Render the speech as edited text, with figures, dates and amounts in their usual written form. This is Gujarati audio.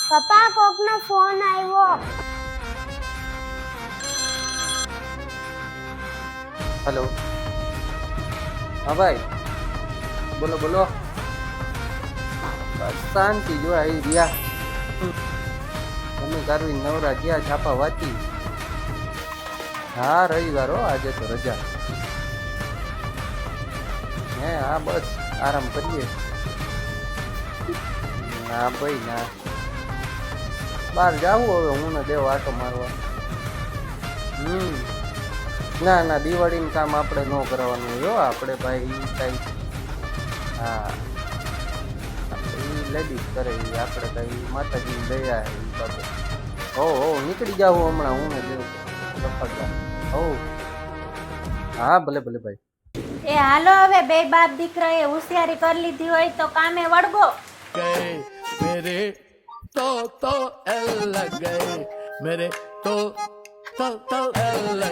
પપ્પા કોકનો ફોન આવ્યો. હેલો. હા ભાઈ, બોલો બોલો. બસ શાંતિ જો આવી રહ્યા. તમે કારવી નવરા ગયા છાપા વાંચી. હા રવિવાર હો, આજે તો રજા. હે હા બસ આરામ કરીએ. ના ભાઈ ના, બહાર જાવું હવે હું ને દેવ આટો મારવા. ના ના, દિવાળીનું કામ આપણે ન કરવાનું હોય આપણે ભાઈ કઈ. હા આપણે લેડીઝ કરે આપણે કઈ માતાજીની દયા એ બાબત. હો નીકળી જાવ હમણાં હું ને દેવ રખડવા. હો હા ભલે ભલે ભાઈ. એ હાલો હવે બે બાપ દીકરાએ હોશિયારી કરી લીધી હોય તો કામે વળગો. गए मेरे तो एल लग गए मेरे तो एल लग